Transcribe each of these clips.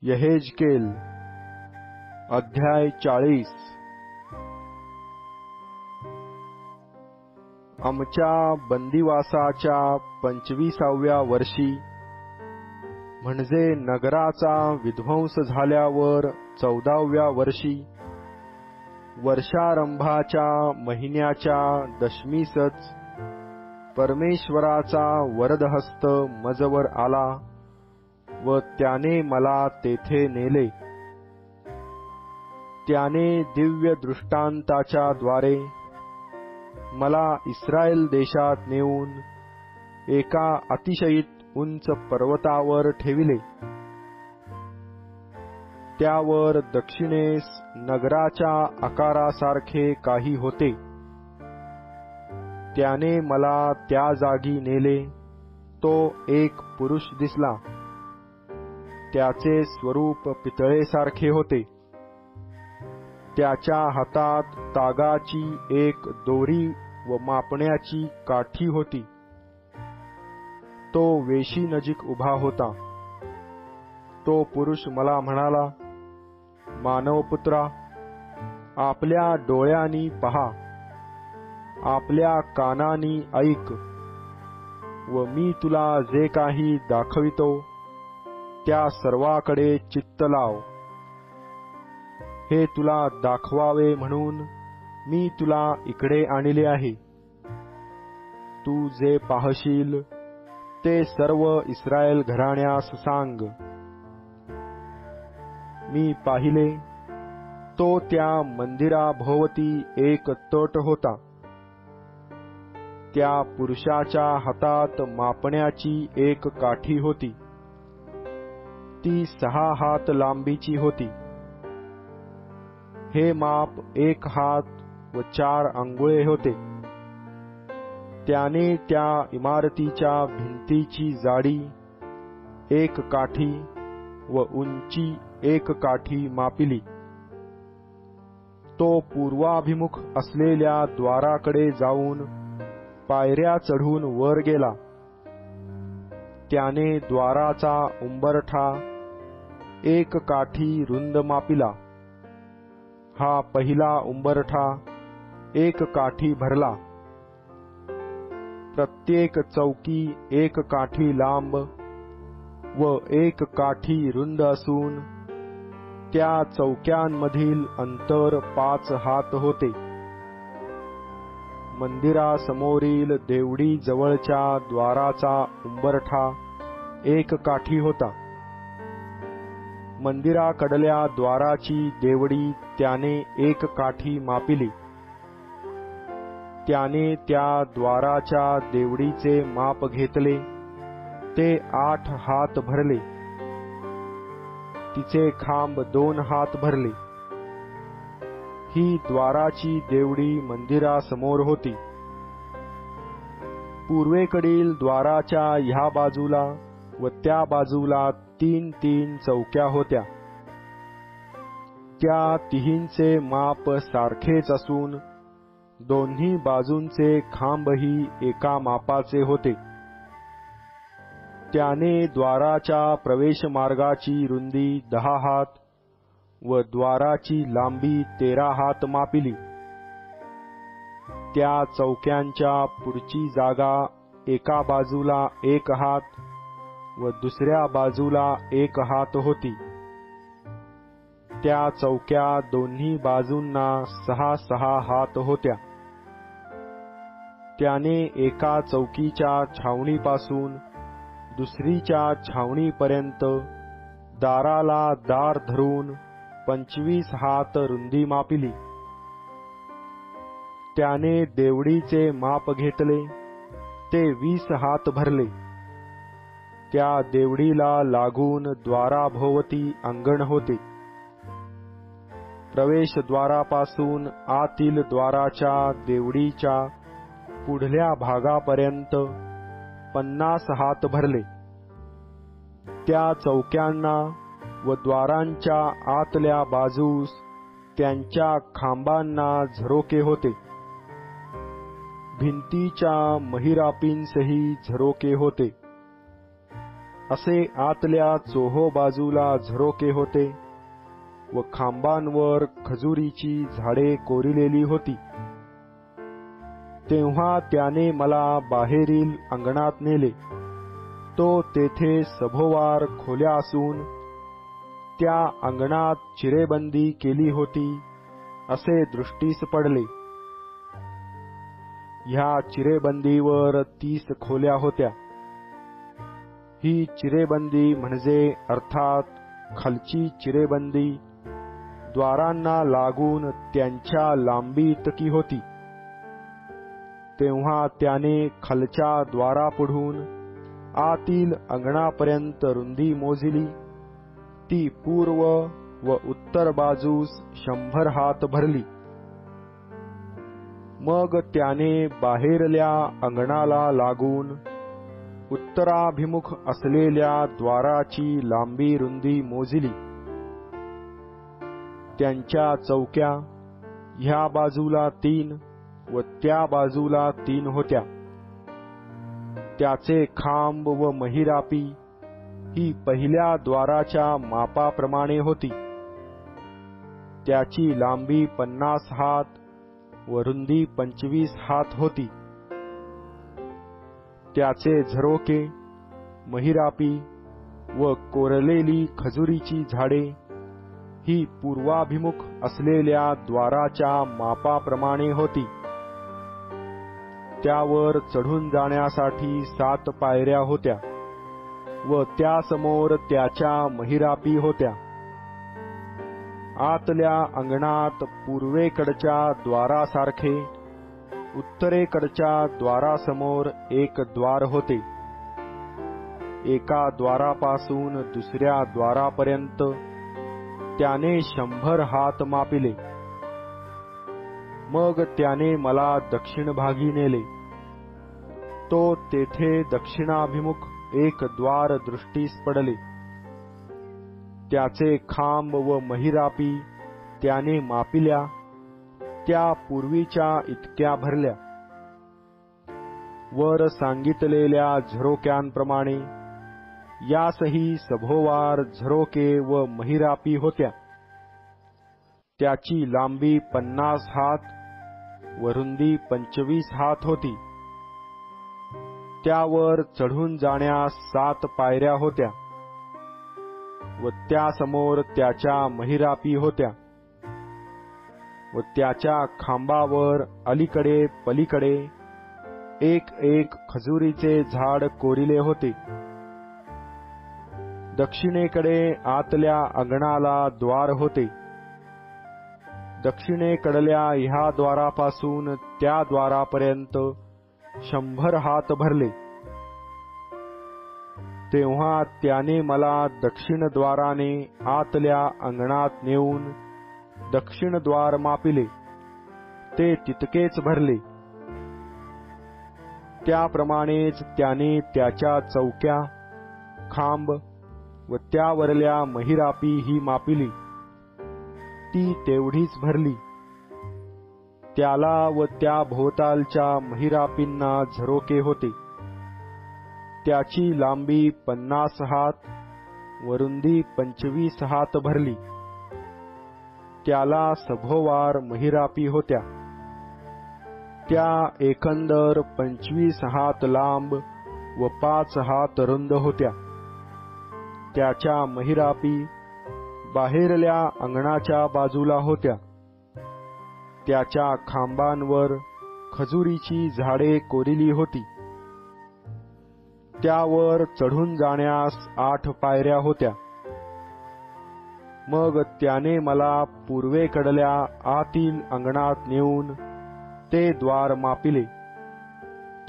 यहेजकेल अध्याय 40। आमच्या बंदिवासाच्या 25व्या वर्षी म्हणजे नगराचा विध्वंस झाल्यावर 14व्या वर्षी वर्षारंभाच्या महिन्याच्या दशमीसच परमेश्वराचा वरदहस्त मजवर आला व त्याने मला तेथे नेले। त्याने दिव्य दृष्टांताच्या द्वारे मला इस्रायल देशात नेऊन एका अतिशयित उंच पर्वतावर ठेविले। त्यावर दक्षिणेस नगराच्या आकारासारखे काही होते। त्याने मला त्या जागी नेले। तो एक पुरुष दिसला। त्याचे स्वरूप पितळेसारखे होते। त्याच्या हातात तागाची एक दोरी व मापण्याची काठी होती। तो वेशीनजीक उभा होता। तो पुरुष मला म्हणाला, मानवपुत्रा, आपल्या डोळ्यांनी पहा, आपल्या कानांनी ऐक व मी तुला जे काही दाखवितो त्या सर्वाकडे चित्त लाव। हे तुला दाखवावे म्हणून मी तुला इकडे आणले आहे। तू जे पाहशील ते सर्व इस्रायल घराण्यास सांग। मी पाहिले, तो त्या मंदिराभोवती एक तट होता। त्या पुरुषाच्या हातात मापण्याची एक काठी होती। ती 6 हात लांबीची होती। हे माप 1 हात व 4 अंगुळे होते। त्याने त्या इमारतीच्या भिंतीची जाडी 1 काठी व उंची 1 काठी मापिली। तो पूर्वाभिमुख असलेल्या द्वाराकडे जाऊन पायऱ्या चढून वर गेला। त्याने द्वाराचा उंबरठा 1 काठी रुंद मापिला। हा पहिला उंबरठा 1 काठी भरला। प्रत्येक चौकी 1 काठी लांब व 1 काठी रुंद असून त्या चौक्यांमधील अंतर 5 हात होते। मंदिरासमोरील देवडी जवळच्या द्वाराचा उंबरठा 1 काठी होता। मंदिराकडल्या द्वाराची देवडी त्याने 1 काठी मापिली। त्याने त्या द्वाराच्या देवडीचे माप घेतले, ते 8 हात भरले। तिचे खांब 2 हात भरले। ही द्वाराची देवडी मंदिरासमोर होती। पूर्वेकडील द्वाराच्या ह्या बाजूला व त्या बाजूला 3-3 चौक्या होत्या। त्या तिहींचे माप सारखेच असून दोन्ही बाजूंचे खांबही एका मापाचे होते। त्याने द्वाराच्या प्रवेशमार्गाची रुंदी 10 हात व द्वाराची लांबी 13 हात मापिली। त्या चौक्यांच्या पुढची जागा एका बाजूला 1 हात व दुसऱ्या बाजूला 1 हात होती। त्या चौक्या दोन्ही बाजूंना 6-6 हात होत्या। त्याने एका चौकीच्या छावणीपासून दुसरीच्या छावणीपर्यंत दाराला दार धरून 25 हात रुंदी मापिली। त्याने देवडीचे माप घेतले, ते 20 हात भरले। त्या देवडीला लागून द्वाराभोवती अंगण होते। प्रवेशद्वारापासून आतील द्वाराच्या देवडीच्या पुढल्या भागापर्यंत 50 हात भरले। त्या चौक्यांना व द्वारांच्या आतल्या बाजूस त्यांच्या खांबांना झरोके होते। भिंतीच्या महिरापींसही झरोके होते। असे आतल्या चोहो बाजूला झरोके होते व खांबांवर खजुरीची झाडे कोरिलेली होती. तेव्हा त्याने मला बाहेरील अंगणात नेले. तो तेथे सभोवार खोल्या असून त्या अंगणात चिरेबंदी केली होती असे दृष्टीस पडले. ह्या चिरेबंदीवर 30 खोल्या होत्या. ही चिरेबंदी म्हणजे अर्थात खालची चिरेबंदी द्वारांना लागून त्यांच्या लांबी इतकी होती. तेव्हा त्याने खालच्या द्वारापुढून आतील अंगणापर्यंत रुंदी मोजली. ती पूर्व व उत्तर बाजूस 100 हात भरली. मग त्याने बाहेरल्या अंगणाला लागून उत्तराभिमुख असलेल्या द्वाराची लांबी रुंदी मोजली. त्यांच्या चौक्या ह्या बाजूला 3 व त्या बाजूला 3 होत्या. त्याचे खांब व महिरापी ही पहिल्या द्वाराच्या मापाप्रमाणे होती. त्याची लांबी 50 हात व रुंदी 25 हात होती. त्याचे झरोके, महिरापी व कोरलेली खजुरीची झाडे ही पूर्वाभिमुख असलेल्या द्वाराच्या मापाप्रमाणे होती. त्यावर चढून जाण्यासाठी 7 पायऱ्या होत्या व त्यासमोर त्याच्या महिरापी होत्या. आतल्या अंगणात पूर्वेकडच्या द्वारासारखे उत्तरेकडच्या द्वारासमोर एक द्वार होते. एका द्वारापासून दुसऱ्या द्वारापर्यंत त्याने 100 हात मापिले. मग त्याने मला दक्षिण भागी नेले. तो तेथे दक्षिणाभिमुख एक द्वार दृष्टीस पडले. त्याचे खांब व महिरापी त्याने मापिल्या. त्या पूर्वीच्या इतक्या भरल्या. वर सांगितलेल्या झरोक्यांप्रमाणे यासही सभोवार झरोके व महिरापी होत्या. त्याची लांबी 50 हात व रुंदी 25 हात होती. त्यावर चढून जाण्यास 7 पायऱ्या होत्या व त्यासमोर त्याच्या महिरापी होत्या व त्याच्या खांबावर अलीकडे पलीकडे एक एक खजुरीचे झाड कोरिले होते. दक्षिणेकडे आतल्या अंगणाला द्वार होते. दक्षिणेकडल्या ह्या द्वारापासून त्या द्वारापर्यंत 100 हात भरले. तेव्हा त्याने मला दक्षिण द्वाराने आतल्या अंगणात नेऊन दक्षिण द्वार मापिले. ते तितकेच भरले. त्याप्रमाणेच त्याने त्याच्या चौक्या, खांब व त्यावरल्या महिरापी ही मापिली. ती तेवढीच भरली. त्याला व त्या भोवतालच्या महिरापींना झरोके होते. त्याची लांबी 50 हात व रुंदी 25 हात भरली. त्याला सभोवार महिरापी होत्या. त्या एकंदर 25 हात लांब व 5 हात रुंद होत्या. त्याच्या महिरापी बाहेरल्या अंगणाच्या बाजूला होत्या. त्याच्या खांबांवर खजुरीची झाडे कोरिली होती. त्यावर चढून जाण्यास 8 पायऱ्या होत्या. मग त्याने मला पूर्वेकडल्या आतील अंगणात नेऊन ते द्वार मापिले.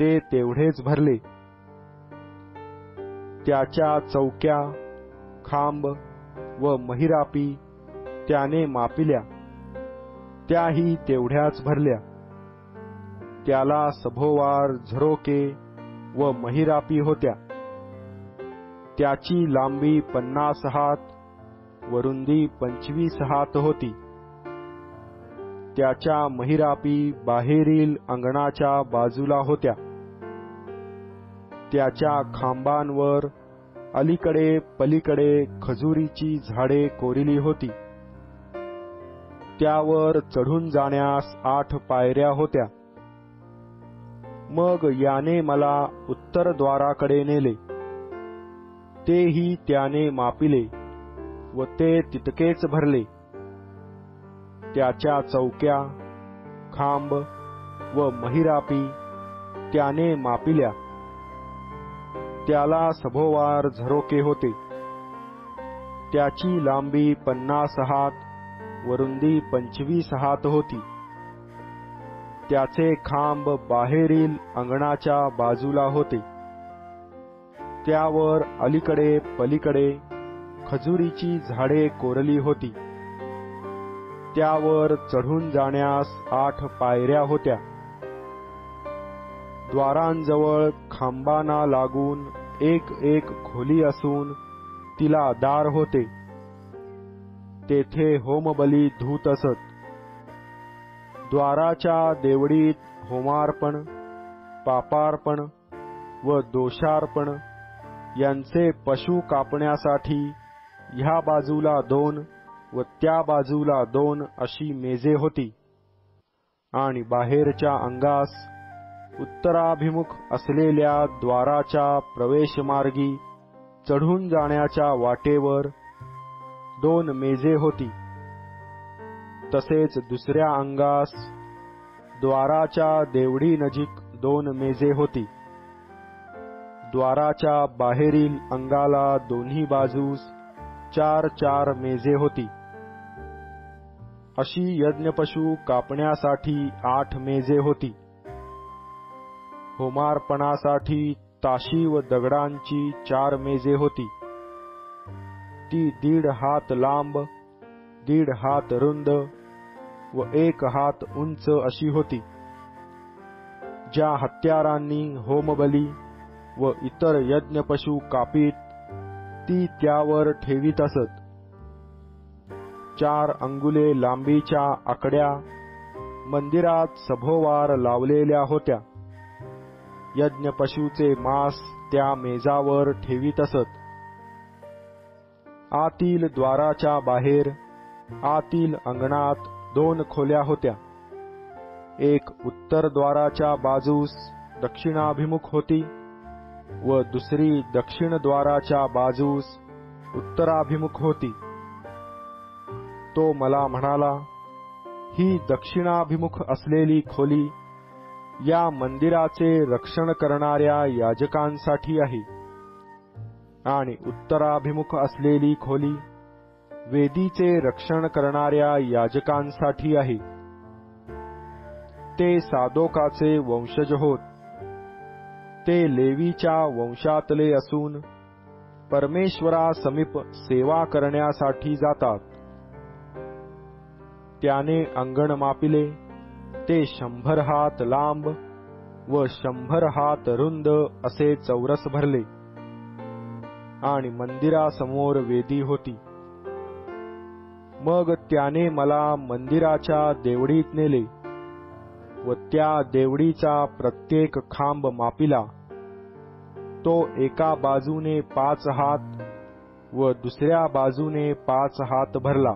ते तेवढेच भरले. त्याच्या चौक्या, खांब व महिरापी त्याने मापिल्या. त्याही तेवढ्याच भरल्या. त्याला सभोवार झरोके व महिरापी होत्या. त्याची लांबी 50 हात व रुंदी 25 हात होती. त्याच्या महिरापी बाहेरील अंगणाच्या बाजूला होत्या. त्याच्या खांबांवर अलीकडे पलीकडे खजुरीची झाडे कोरली होती. त्यावर चढून जाण्यास 8 पायऱ्या होत्या. मग याने मला उत्तरद्वाराकडे नेले. तेही त्याने मापिले व ते तितकेच भरले. त्याच्या चौक्या, खांब व महिरापी त्याने मापिल्या. त्याला सभोवार झरोके होते. त्याची लांबी 50 हात व रुंदी 25 हात होती. त्याचे खांब बाहेरील अंगणाच्या बाजूला होते. त्यावर अलीकडे पलीकडे खजुरीची झाडे कोरली होती. त्यावर चढून जाण्यास 8 पायऱ्या होत्या. द्वारांजवळ खांबांना लागून एक खोली असून तिला दार होते. तेथे होमबली धूत असत. द्वाराच्या देवडीत होमार्पण, पापार्पण व दोषार्पण यांचे पशु कापण्यासाठी ह्या बाजूला 2 व त्या बाजूला 2 अशी मेजे होती. आणि बाहेरच्या अंगास उत्तराभिमुख असलेल्या द्वाराच्या प्रवेशमार्गी चढून जाण्याच्या वाटेवर 2 मेजे होती. तसेच दुसऱ्या अंगास द्वाराच्या देवडी नजीक 2 मेजे होती. द्वाराच्या बाहेरील अंगाला दोन्ही बाजूस 4 मेजे होती. अशी यज्ञपशु कापण्यासाठी 8 मेजे होती. होमार्पणासाठी ताशी व दगडांची 4 मेजे होती. ती 1.5 हात लांब, 1.5 हात रुंद व 1 हात उंच अशी होती. ज्या हत्यारांनी होमबली व इतर यज्ञपशु कापीत ती त्यावर ठेवीत असत. 4 अंगुले लांबीच्या आकड्या मंदिरात सभोवार लावलेल्या होत्या. यज्ञपशूचे मांस त्या मेजावर ठेवीत असत. आतील द्वाराच्या बाहेर आतील अंगणात 2 खोल्या होत्या. एक उत्तर द्वाराच्या बाजूस दक्षिणाभिमुख होती व दुसरी दक्षिण द्वाराच्या बाजूस उत्तराभिमुख होती. तो मला म्हणाला, ही दक्षिणाभिमुख असलेली खोली या मंदिराचे रक्षण करणाऱ्या याजकांसाठी आहे आणि उत्तराभिमुख असलेली खोली वेदीचे रक्षण करणाऱ्या याजकांसाठी आहे. ते सादोकाचे वंशज होत. ते लेवीच्या वंशातले असून परमेश्वरासमीप सेवा करण्यासाठी जातात. त्याने अंगण मापिले. ते 100 हात लांब व 100 हात रुंद असे चौरस भरले. आणि मंदिरासमोर वेदी होती. मग त्याने मला मंदिराच्या देवडीत नेले व त्या देवडीचा प्रत्येक खांब मापिला. तो एका बाजूने 5 हात व दुसऱ्या बाजूने 5 हात भरला.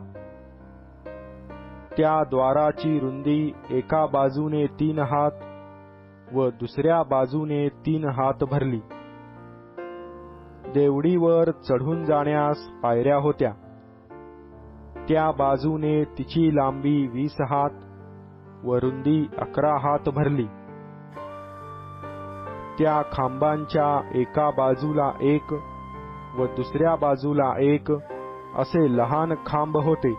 त्या द्वाराची रुंदी एका बाजूने 3 हात व दुसऱ्या बाजूने 3 हात भरली. देवडीवर चढून जाण्यास पायऱ्या होत्या. त्या बाजूने तिची लांबी 20 हात व रुंदी 11 हात भरली. त्या खांबांच्या एका बाजूला 1 व दुसऱ्या बाजूला 1 असे लहान खांब होते.